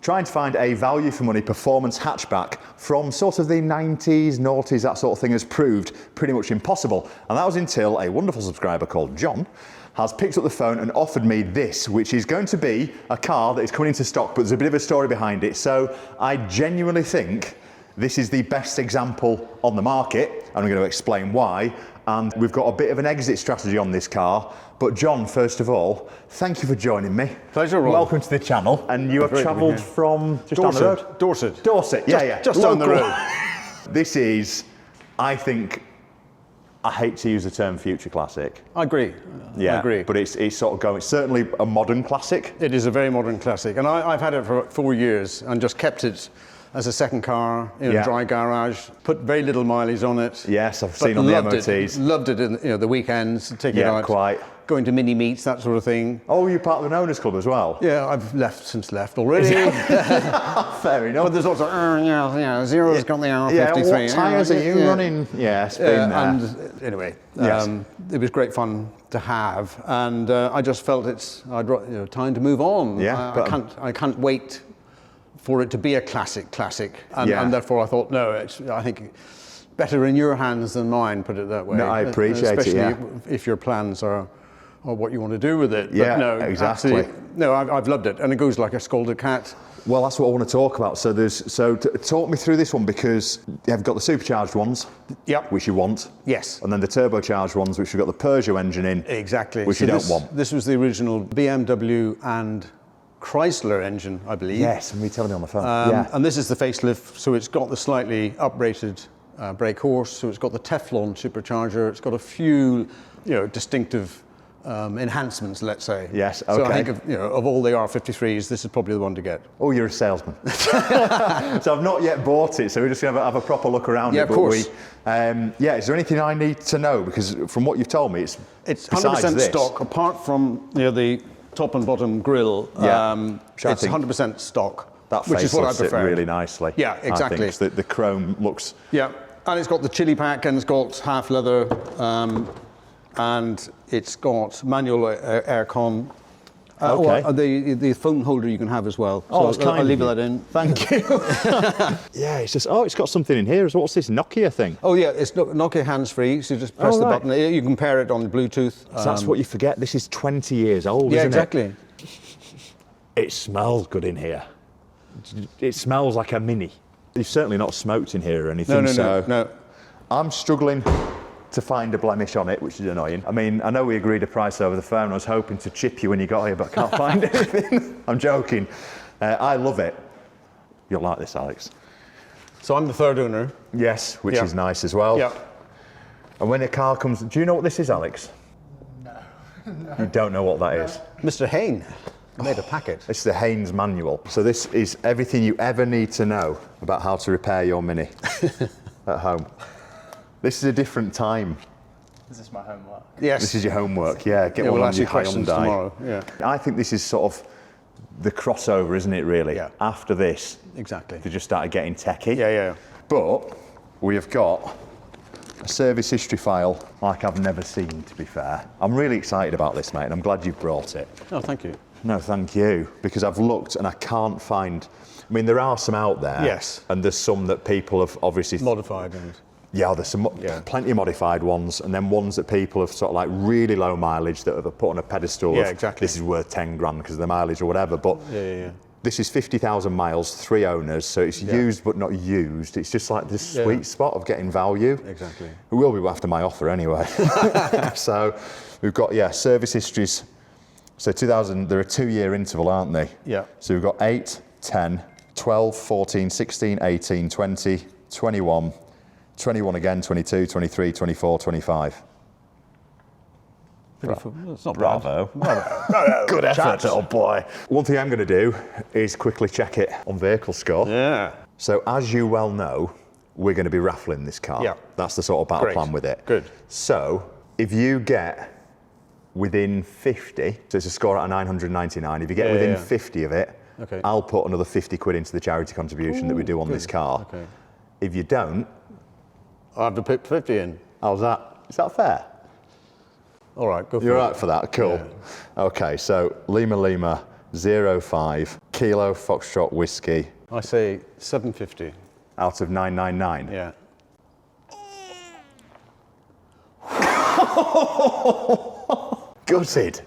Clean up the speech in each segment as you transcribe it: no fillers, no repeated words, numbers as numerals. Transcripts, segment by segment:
trying to find a value for money performance hatchback from sort of the 90s, noughties, that sort of thing has proved pretty much impossible. And that was until a wonderful subscriber called John has picked up the phone and offered me this, which is going to be a car that is coming into stock, but there's a bit of a story behind it. So I genuinely think this is the best example on the market, and I'm going to explain why. And we've got a bit of an exit strategy on this car. But John, first of all, thank you for joining me. Pleasure, Rob. Welcome to the channel. And you have travelled from just down the road? Dorset. Dorset, yeah. Just down the road. This is, I think, I hate to use the term future classic. I agree. Yeah, I agree. But it's sort of going, it's certainly a modern classic. It is a very modern classic. And I've had it for 4 years and just kept it as a second car in a dry garage, put very little mileage on it. Yes, I've seen on the MOTs. Loved it in the weekends, take it out. Quite. Going to mini meets, that sort of thing. Oh, you're part of an owners club as well? Yeah, I've left already. Fair enough. But there's also, Zero's got the R53. What tyres are you running? Yeah, it's been there. And anyway, it was great fun to have. And I just felt time to move on. Yeah, I can't wait for it to be a classic. And therefore I thought, I think better in your hands than mine, put it that way. No, I appreciate especially it, if your plans are what you want to do with it. Yeah, but no, exactly. No, I've loved it, and it goes like a scolded cat. Well, that's what I want to talk about. So talk me through this one, because you've got the supercharged ones, which you want. Yes. And then the turbocharged ones, which you've got the Peugeot engine in. Exactly. Which you don't want. This was the original BMW and Chrysler engine, I believe. Yes, and you telling me on the phone. And this is the facelift, so it's got the slightly uprated brake horse, so it's got the Teflon supercharger, it's got a few, distinctive enhancements, let's say. Yes, okay. So I think of all the R53s, this is probably the one to get. Oh, you're a salesman. So I've not yet bought it, so we're just going to have a proper look around it. Yeah, of course. Is there anything I need to know? Because from what you've told me, it's 100% stock, apart from the top and bottom grille. It's 100% stock. That which is what I prefer. It really nicely. Yeah, exactly. I think the chrome looks. Yeah, and it's got the chili pack, and it's got half leather, and it's got manual aircon. The phone holder you can have as well. Oh, so I'll leave that in. Thank you. Yeah, it's just, it's got something in here. What's this Nokia thing? Oh yeah, it's Nokia hands-free, so you just press the button. You can pair it on Bluetooth. So that's what you forget. This is 20 years old, isn't it? Yeah, exactly. It smells good in here. It smells like a Mini. You've certainly not smoked in here or anything. No. I'm struggling to find a blemish on it, which is annoying. I mean, I know we agreed a price over the phone. I was hoping to chip you when you got here, but I can't find anything. I'm joking. I love it. You'll like this, Alex. So I'm the third owner. Yes, which is nice as well. Yeah. And when a car comes, do you know what this is, Alex? No. You don't know what that is? Mr. Hain made a packet. It's the Haynes manual. So this is everything you ever need to know about how to repair your Mini at home. This is a different time. Is this my homework? Yes. This is your homework, yeah. Get one we'll on ask your you questions Hyundai. tomorrow. Yeah. I think this is sort of the crossover, isn't it, really? Yeah. After this, Exactly. they just started getting techie. Yeah. But we have got a service history file like I've never seen, to be fair. I'm really excited about this, mate, and I'm glad you've brought it. Oh, thank you. No, thank you, because I've looked and I can't find. I mean, there are some out there. Yes. And there's some that people have obviously Modified and. Yeah, there's some plenty of modified ones, and then ones that people have sort of like really low mileage that have put on a pedestal. Yeah, exactly. This is worth 10 grand because of the mileage or whatever. But Yeah. this is 50,000 miles, 3 owners, so it's used but not used. It's just like this sweet spot of getting value. Exactly. It will be after my offer anyway. So we've got service histories. So 2000, they're a 2-year interval, aren't they? Yeah. So we've got 8, 10, 12, 14, 16, 18, 20, 21, 21 again, 22, 23, 24, 25. That's not Bravo. bad. Good effort, little boy. One thing I'm going to do is quickly check it on Vehicle Score. Yeah. So as you well know, we're going to be raffling this car. Yeah. That's the sort of battle plan with it. Good. So if you get within 50, so it's a score out of 999, if you get within 50 of it, I'll put another 50 quid into the charity contribution that we do on this car. Okay. If you don't, I'll have to put 50 in. how's that? Is that fair? All right, go for it. You're all right for that? Cool. Yeah. Okay, so Lima 05, Kilo Foxtrot Whiskey I say 750. out of 999. Yeah. Gutted.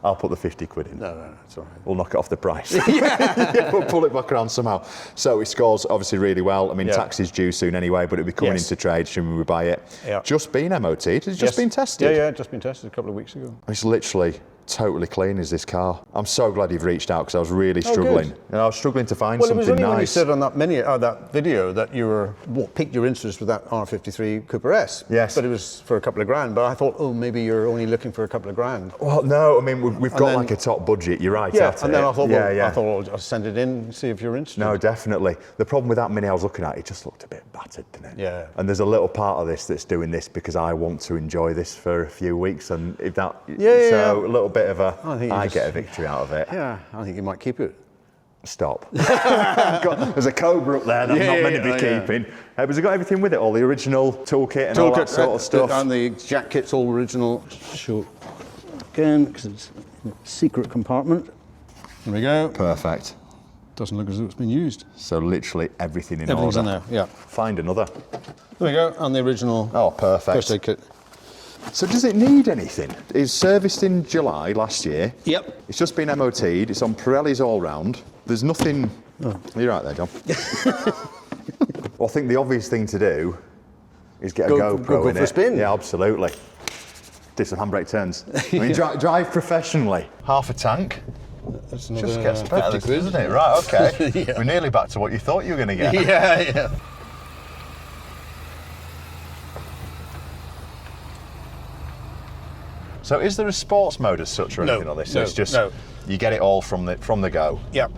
I'll put the 50 quid in. No, it's all right. We'll knock it off the price. Yeah, we'll pull it back around somehow. So it scores obviously really well. I mean, tax is due soon anyway, but it'll be coming into trade soon we buy it. Yeah. Just been MOT'd. It's just been tested. Yeah, just been tested a couple of weeks ago. It's literally totally clean as this car. I'm so glad you've reached out because I was really struggling. Good. I was struggling to find Well, it something was only nice. when you said on that video that you were what piqued your interest with that R53 Cooper S. Yes. But it was for a couple of grand. But I thought, oh, maybe you're only looking for a couple of grand. Well, no, I mean, we've got then- like a top budget, you're right. Yeah, at and it. then I thought, well, yeah. I thought I'll send it in and see if you're interested. No, definitely. The problem with that Mini I was looking at, it just looked a bit battered, didn't it? Yeah. And there's a little part of this that's doing this because I want to enjoy this for a few weeks, and if that, so a little bit of I get a victory out of it. Yeah, I think you might keep it. Stop. There's a Cobra up there that I'm not meant to be keeping. Has it got everything with it? All the original toolkit and all that sort of stuff? And the jack kit's all original. Show again, because it's a secret compartment. There we go. Perfect. Doesn't look as though it's been used. So literally everything in Everything's order. in there, yeah. Find another. There we go, and the original Perfect. first aid kit. So does it need anything? It's serviced in July last year. Yep. It's just been MOT'd. It's on Pirellis all round. There's nothing. You're right there, John. Well, I think the obvious thing to do is get a GoPro go in for a it. spin. Yeah, absolutely. Do some handbrake turns. I mean, drive professionally. Half a tank. That's Just another gets better, 50 quid. doesn't it? Right, okay. Yeah. We're nearly back to what you thought you were going to get. Yeah. So is there a sports mode as such or anything on this? So it's just you get it all from the go. Yep.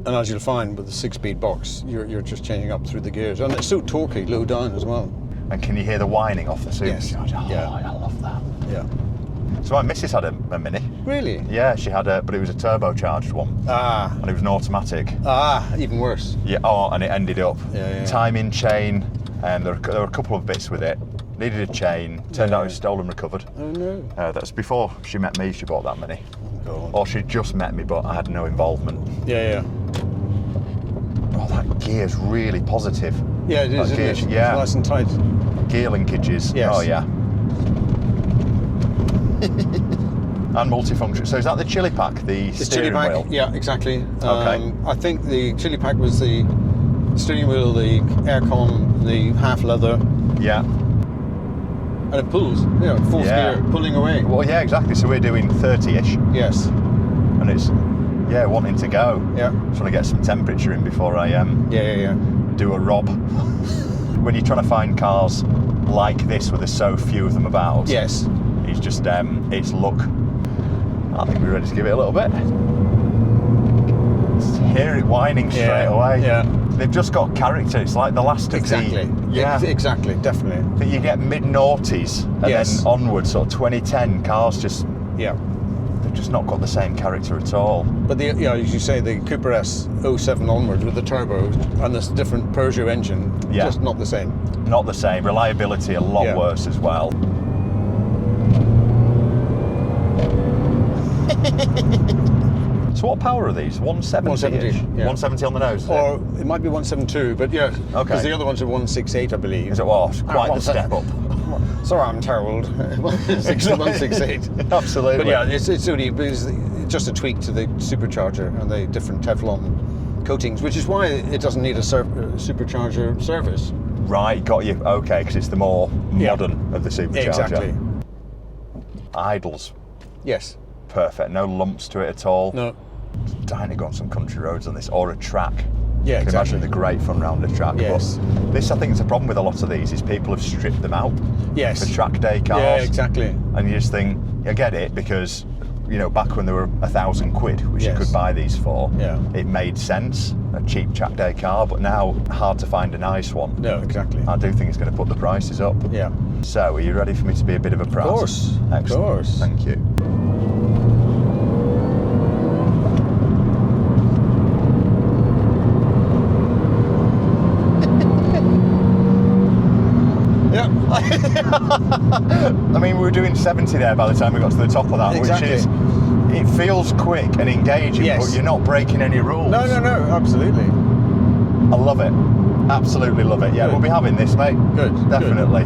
And as you'll find with the 6-speed box, you're just changing up through the gears. And it's so torquey, low down as well. And can you hear the whining off the Yes. supercharger? Oh, Yeah. I love that. Yeah. So my missus had a Mini. Really? Yeah, she had but it was a turbocharged one. Ah. And it was an automatic. Even worse. Yeah, and it ended up timing chain, and there were a couple of bits with it. Needed a chain, turned out it was stolen recovered. Oh no. That's before she met me, she bought that Mini. Oh, Or she just met me, but I had no involvement. yeah. Oh, that gear's really positive. Yeah, it is, That isn't it? gear's- yeah. It's nice and tight. Gear linkages. Yes. Oh, yeah. And multifunction. So is that the chili pack, the The steering chili pack, wheel? yeah, exactly. Okay. I think the chili pack was the steering wheel, the aircon, the half leather, Yeah. and it pulls, fourth Yeah. gear, pulling away. Well, yeah, exactly. So we're doing 30-ish, Yes. and it's, wanting to go. Yeah. Just want to get some temperature in before I Yeah. do a rob. When you're trying to find cars like this, where there's so few of them about, Yes. it's just, it's luck. I think we're ready to give it a little bit. Just hear it whining straight away. Yeah. They've just got character. It's like the last of Exactly. the... Yeah. Exactly. Definitely. I think you get mid-noughties and Yes. then onwards, sort of 2010 cars just... Yeah. They've just not got the same character at all. But as you say, the Cooper S 07 onwards with the turbo and this different Peugeot engine, just not the same. Not the same. Reliability a lot Yeah. worse as well. So what power are these? 170? 170, yeah. 170 on the nose? Is Or it might be 172, but yeah. Okay. Because the other ones are 168, I believe. Is it? Well, it's quite the step up. Sorry, I'm terrible. 168. Absolutely. But yeah, it's only it's just a tweak to the supercharger and the different Teflon coatings, which is why it doesn't need a supercharger service. Right, got you. Okay, because it's the more modern of the supercharger. Exactly. Idles, Yes. perfect. No lumps to it at all. No. Dying to go on some country roads on this, or a track. Yeah, I can exactly. imagine the great fun round a track. Yes. But this, I think, is a problem with a lot of these, is people have stripped them out Yes. for track day cars. Yeah, exactly. And you just think, I get it, because, back when there were £1,000, which you Yes. could buy these for, Yeah. it made sense, a cheap track day car, but now hard to find a nice one. No, exactly. I do think it's going to put the prices up. Yeah. So, are you ready for me to be a bit of a prat? Of course. Excellent. Of course. Thank you. Yeah. I mean, we were doing 70 there by the time we got to the top of that, Exactly. which is, It feels quick and engaging, Yes. but you're not breaking any rules. No, absolutely. I love it. Absolutely love it. Yeah, Good. we'll be having this, mate. Good. Definitely.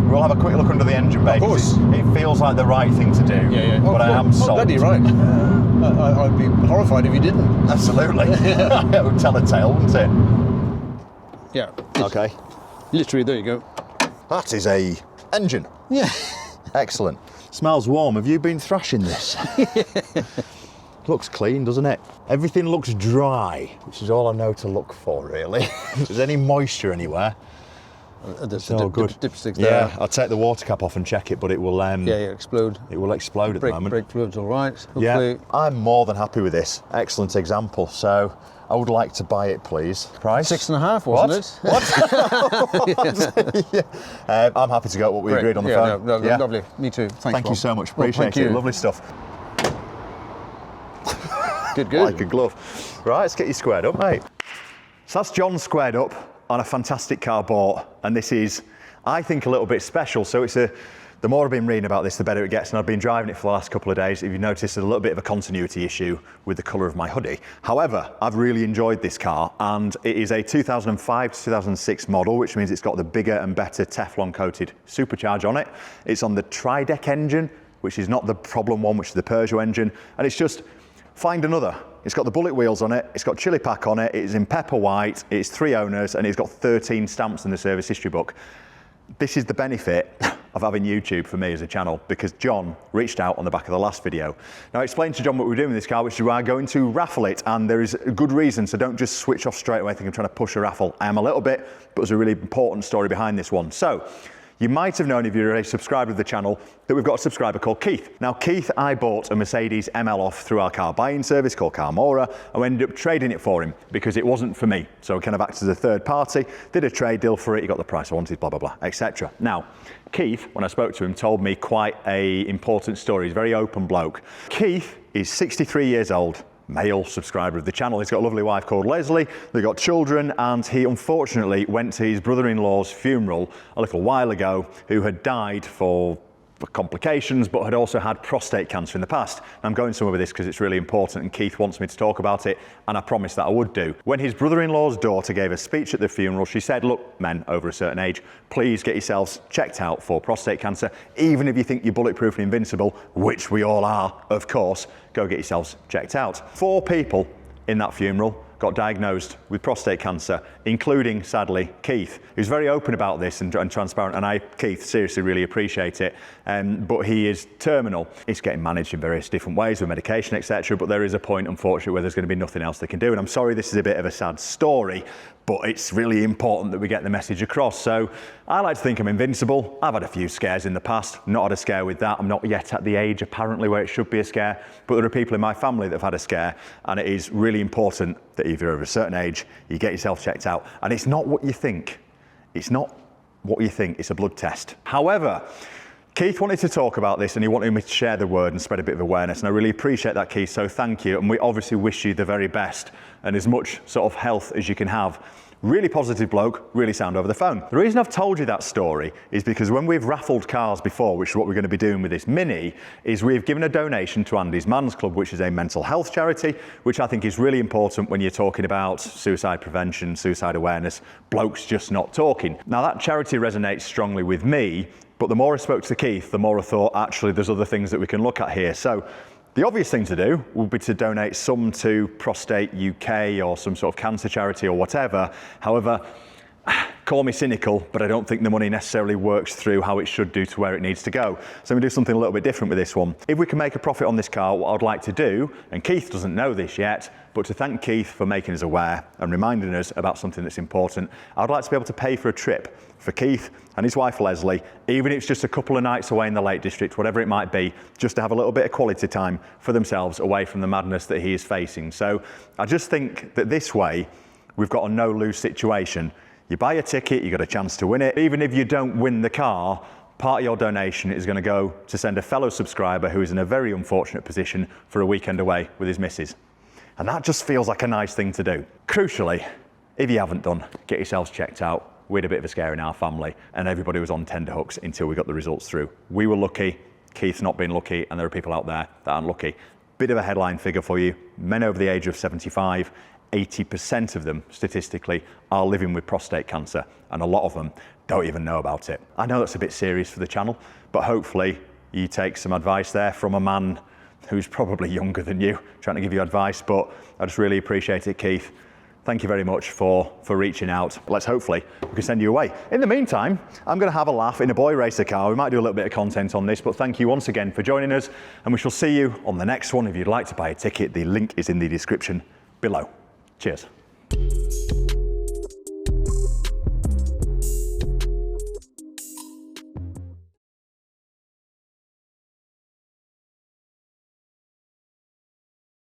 We'll have a quick look under the engine bay. Of course. It feels like the right thing to do. Yeah. But I am sold. Bloody right. I'd be horrified if you didn't. Absolutely. It would tell a tale, wouldn't it? Yeah. Okay. Literally, there you go. That is a engine. Yeah. Excellent. Smells warm. Have you been thrashing this? Looks clean, doesn't it? Everything looks dry, which is all I know to look for, really. If there's any moisture anywhere, There's all good. Dipsticks there. Yeah, I'll take the water cap off and check it, but it will. Explode. It will explode at the moment. Brake fluid's all right. Hopefully. Yeah, I'm more than happy with this. Excellent example. So I would like to buy it, please. Price? 6.5, wasn't it? What? Yeah. I'm happy to go at what we agreed on the phone. No, lovely. Me too. Thanks, Thank you Bob. so much. Well, Appreciate thank it. you. Lovely stuff. Good. Like a glove. Right, let's get you squared up, mate. So that's John squared up on a fantastic car bought, and this is, I think, a little bit special. So the more I've been reading about this, the better it gets, and I've been driving it for the last couple of days. If you've noticed, there's a little bit of a continuity issue with the colour of my hoodie. However, I've really enjoyed this car, and it is a 2005 to 2006 model, which means it's got the bigger and better Teflon-coated supercharge on it. It's on the tri-deck engine, which is not the problem one, which is the Peugeot engine, and it's just find another. It's got the bullet wheels on it, it's got chili pack on it, it's in pepper white, it's 3 owners, and it's got 13 stamps in the service history book. This is the benefit of having YouTube for me as a channel, because John reached out on the back of the last video. Now I explained to John what we're doing with this car, which is we are going to raffle it, and there is a good reason, so don't just switch off straight away thinking I'm trying to push a raffle. I am a little bit, but there's a really important story behind this one. So, you might have known, if you're a subscriber of the channel, that we've got a subscriber called Keith. Now, Keith, I bought a Mercedes ML off through our car buying service called Carmora, and we ended up trading it for him because it wasn't for me. So we kind of acted as a third party, did a trade deal for it, he got the price I wanted, blah, blah, blah, etc. Now, Keith, when I spoke to him, told me quite an important story. He's a very open bloke. Keith is 63 years old, male subscriber of the channel. He's got a lovely wife called Leslie. They've got children, and he unfortunately went to his brother-in-law's funeral a little while ago, who had died for complications, but had also had prostate cancer in the past. And I'm going somewhere with this because it's really important, and Keith wants me to talk about it, and I promised that I would do. When his brother-in-law's daughter gave a speech at the funeral, she said, look, men over a certain age, please get yourselves checked out for prostate cancer. Even if you think you're bulletproof and invincible, which we all are, of course, go get yourselves checked out. 4 people in that funeral got diagnosed with prostate cancer, including, sadly, Keith, who's very open about this and transparent, and I, Keith, seriously really appreciate it, but he is terminal. It's getting managed in various different ways with medication, etc., but there is a point, unfortunately, where there's going to be nothing else they can do, and I'm sorry this is a bit of a sad story, but it's really important that we get the message across. So I like to think I'm invincible. I've had a few scares in the past, not had a scare with that. I'm not yet at the age, apparently, where it should be a scare, but there are people in my family that have had a scare, and it is really important that if you're over a certain age, you get yourself checked out. And it's not what you think. It's not what you think, it's a blood test. However, Keith wanted to talk about this, and he wanted me to share the word and spread a bit of awareness, and I really appreciate that, Keith, so thank you, and we obviously wish you the very best and as much sort of health as you can have. Really positive bloke, really sound over the phone. The reason I've told you that story is because when we've raffled cars before, which is what we're going to be doing with this Mini, is we've given a donation to Andy's Man's Club, which is a mental health charity, which I think is really important when you're talking about suicide prevention, suicide awareness, blokes just not talking. Now that charity resonates strongly with me, but the more I spoke to Keith, the more I thought, actually, there's other things that we can look at here. So the obvious thing to do would be to donate some to Prostate UK or some sort of cancer charity or whatever. However, call me cynical, but I don't think the money necessarily works through how it should do to where it needs to go. So I'm gonna do something a little bit different with this one. If we can make a profit on this car, what I'd like to do, and Keith doesn't know this yet, but to thank Keith for making us aware and reminding us about something that's important, I'd like to be able to pay for a trip for Keith and his wife Leslie, even if it's just a couple of nights away in the Lake District, whatever it might be, just to have a little bit of quality time for themselves away from the madness that he is facing. So I just think that this way, we've got a no-lose situation. You buy a ticket, you got a chance to win it. Even if you don't win the car, part of your donation is going to go to send a fellow subscriber who is in a very unfortunate position for a weekend away with his missus. And that just feels like a nice thing to do. Crucially, if you haven't done, get yourselves checked out. We had a bit of a scare in our family, and everybody was on tenterhooks until we got the results through. We were lucky, Keith's not been lucky, and there are people out there that aren't lucky. Bit of a headline figure for you. Men over the age of 75, 80% of them, statistically, are living with prostate cancer, and a lot of them don't even know about it. I know that's a bit serious for the channel, but hopefully you take some advice there from a man who's probably younger than you, trying to give you advice, but I just really appreciate it, Keith. Thank you very much for reaching out. Let's hopefully we can send you away. In the meantime, I'm going to have a laugh in a boy racer car. We might do a little bit of content on this, but thank you once again for joining us, and we shall see you on the next one. If you'd like to buy a ticket, the link is in the description below. Cheers.